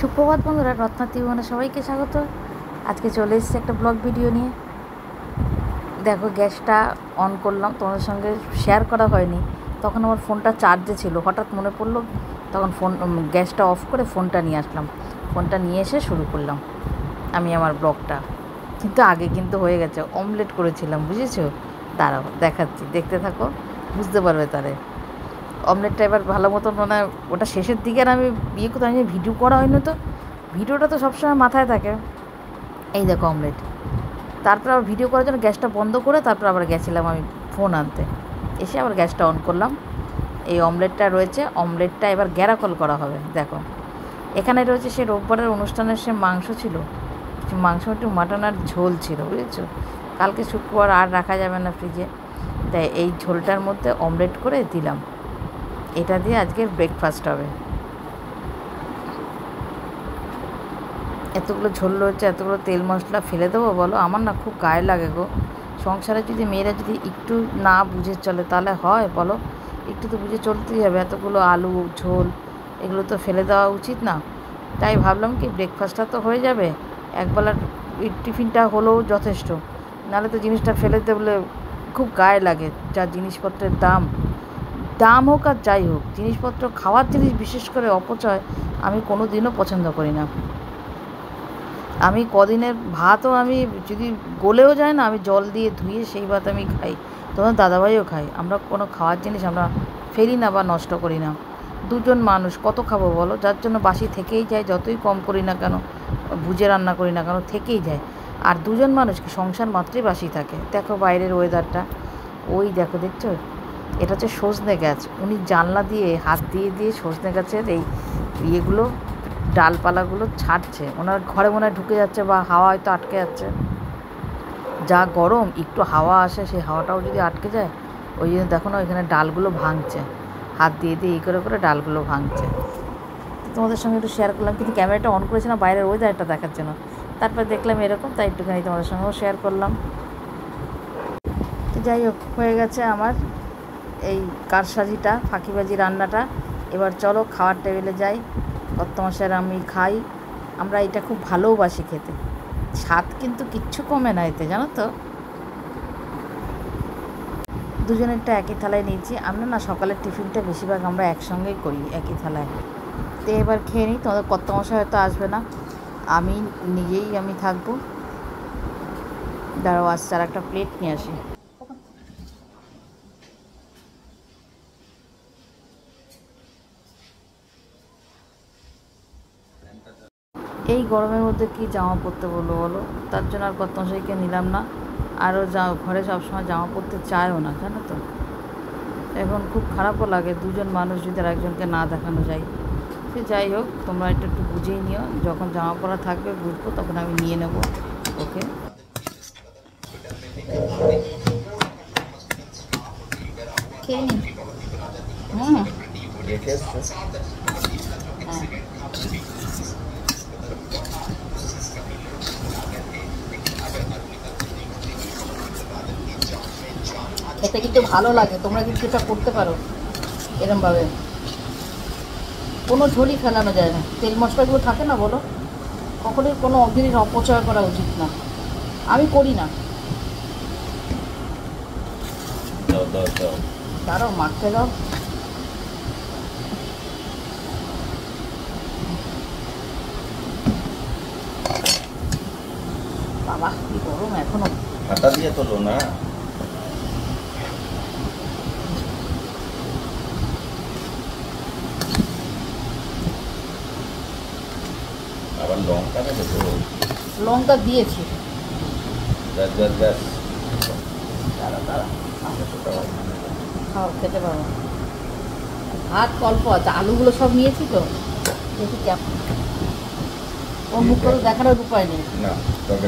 সুপ্রভাত বন্ধুরা, রত্না ত্রিভুবনে সবাইকে স্বাগত। আজকে চলে এসেছি একটা ব্লগ ভিডিও নিয়ে। দেখো, গ্যাসটা অন করলাম, তোমাদের সঙ্গে শেয়ার করা হয়নি। তখন আমার ফোনটা চার্জে ছিল, হঠাৎ মনে পড়লো, তখন গ্যাসটা অফ করে ফোনটা নিয়ে আসলাম। ফোনটা নিয়ে এসে শুরু করলাম আমি আমার ব্লগটা। কিন্তু আগে কিন্তু হয়ে গেছে, অমলেট করেছিলাম, বুঝেছো? দাঁড়াও দেখাচ্ছি, দেখতে থাকো, বুঝতে পারবে তারে। অমলেটটা এবার ভালো মতন, মানে ওটা শেষের দিকে, আর আমি বিয়ে করতে আমি ভিডিও করা হয়নি, তো ভিডিওটা তো সবসময় মাথায় থাকে। এই দেখো অমলেট। তারপর আবার ভিডিও করার জন্য গ্যাসটা বন্ধ করে তারপর আবার গেছিলাম আমি ফোন আনতে। এসে আবার গ্যাসটা অন করলাম। এই অমলেটটা রয়েছে, অমলেটটা এবার গ্যারাকল করা হবে। দেখো, এখানে রয়েছে সে রোববারের অনুষ্ঠানের সে মাংস ছিল, মাংস একটু মাটন আর ঝোল ছিল, বুঝেছো? কালকে শুক্রবার আর রাখা যাবে না ফ্রিজে, তাই এই ঝোলটার মধ্যে অমলেট করে দিলাম। এটা দিয়ে আজকের ব্রেকফাস্ট হবে। এতগুলো ঝোল রয়েছে, এতগুলো তেল মশলা ফেলে দেবো বলো? আমার না খুব গায়ে লাগে গো। সংসারে যদি মেয়েরা যদি একটু না বুঝে চলে তাহলে হয় বলো? একটু তো বুঝে চলতেই হবে। এতগুলো আলু ঝোল এগুলো তো ফেলে দেওয়া উচিত না। তাই ভাবলাম কি, ব্রেকফাস্টটা তো হয়ে যাবে, একবেলার টিফিনটা হলেও যথেষ্ট। নাহলে তো জিনিসটা ফেলে দেবলে খুব গায়ে লাগে। যা জিনিসপত্রের দাম, দাম হোক আর যাই হোক, জিনিসপত্র, খাওয়ার জিনিস বিশেষ করে অপচয় আমি কোনো দিনও পছন্দ করি না। আমি কদিনের ভাতও আমি যদি গলেও যায় না, আমি জল দিয়ে ধুয়ে সেই ভাত আমি খাই। তোমার দাদাভাইও খাই। আমরা কোনো খাওয়ার জিনিস আমরা ফেলি না বা নষ্ট করি না। দুজন মানুষ কত খাবো বলো? যার জন্য বাসি থেকেই যায়, যতই কম করি না কেন, বুঝে রান্না করি না কেন, থেকেই যায়। আর দুজন মানুষ কি সংসার মাত্রই বাসি থাকে। দেখো বাইরের ওয়েদারটা, ওই দেখো, দেখছো? এটা হচ্ছে সজনে গাছ। উনি জানলা দিয়ে হাত দিয়ে দিয়ে সজনে গাছের এই ইয়েগুলো, ডালপালাগুলো ছাড়ছে। ওনার ঘরে মনে হয় ঢুকে যাচ্ছে, বা হাওয়া হয়তো আটকে যাচ্ছে। যা গরম, একটু হাওয়া আসে, সেই হাওয়াটাও যদি আটকে যায়, ওই জন্য দেখো না ওইখানে ডালগুলো ভাঙছে, হাত দিয়ে দিয়ে এই করে করে ডালগুলো ভাঙছে। তোমাদের সঙ্গে একটু শেয়ার করলাম, কিন্তু ক্যামেরাটা অন করেছিলাম বাইরের ওয়েদারটা দেখার জন্য। তারপর দেখলাম এরকম, তাই একটুখানি তোমাদের সঙ্গেও শেয়ার করলাম। তো যাই হোক, হয়ে গেছে আমার এই কারসাজিটা, ফাঁকিবাজি রান্নাটা। এবার চলো খাওয়ার টেবিলে যাই। কর্তামশাইয়ের আমি খাই। আমরা এটা খুব ভালোবাসি খেতে। স্বাদ কিন্তু কিচ্ছু কমে না এতে, জানো তো? দুজনেরটা একই থালায় নিয়েছি। আমরা না সকালের টিফিনটা বেশিরভাগ আমরা একসঙ্গেই করি, একই থালায়। তো এবার খেয়ে নিই। তোমাদের কর্তামশাই হয়তো আসবে না, আমি নিজেই আমি থাকবো। দাঁড়াও, আসছে, আর একটা প্লেট নিয়ে আসি। এই গরমের মধ্যে কি জামা পরতে বলো বলো? তার জন্য আর কর্তামশাইকে নিলাম না। আরও ঘরে সবসময় জামা পরতে চায়ও না, জানো তো? এখন খুব খারাপও লাগে, দুজন মানুষ যদি আর একজনকে না দেখানো যায়। সে যাই হোক, তোমরা একটু একটু বুঝেই নিও। যখন জামা পরা থাকবে বুঝবো, তখন আমি নিয়ে নেব। ওকে, খেয়ে নি। হ্যাঁ, খেতে কিন্তু ভালো লাগে। তোমরা কিন্তু এটা করতে পারো এরমভাবে। কোনো ঝোলই ফেলানো যায় না, তেল মশলাগুলো থাকে না বলো? কখনোই কোনো জিনিস অপচয় করা উচিত না। আমি করি না। দাঁড়াও, মাখতে দাও। বাবা কি গরম এখনো। হাতা দিয়ে তোলো না। আবার লঙ্কা দেবে তো? লঙ্কা দিয়েছি। ব্যাস ব্যাস ব্যাস। দাঁড়া দাঁড়া, খাও, খেতে পারো। ভাত অল্প আছে, আলুগুলো সব নিয়েছি তো, দেখি কেমন। ও মুখ করে দেখানোর উপায় নেই। না তবে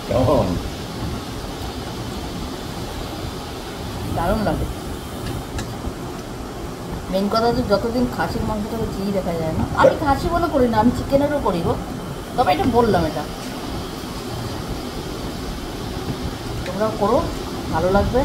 কেমন দারুণ লাগে। মেন কথা হচ্ছে, যতদিন খাসির মাংসটাকে চিনি দেখা যায় না। আমি খাসি বলে করি না, আমি চিকেনেরও করি গো। তবে এটা বললাম, এটা তোমরাও করো, ভালো লাগবে।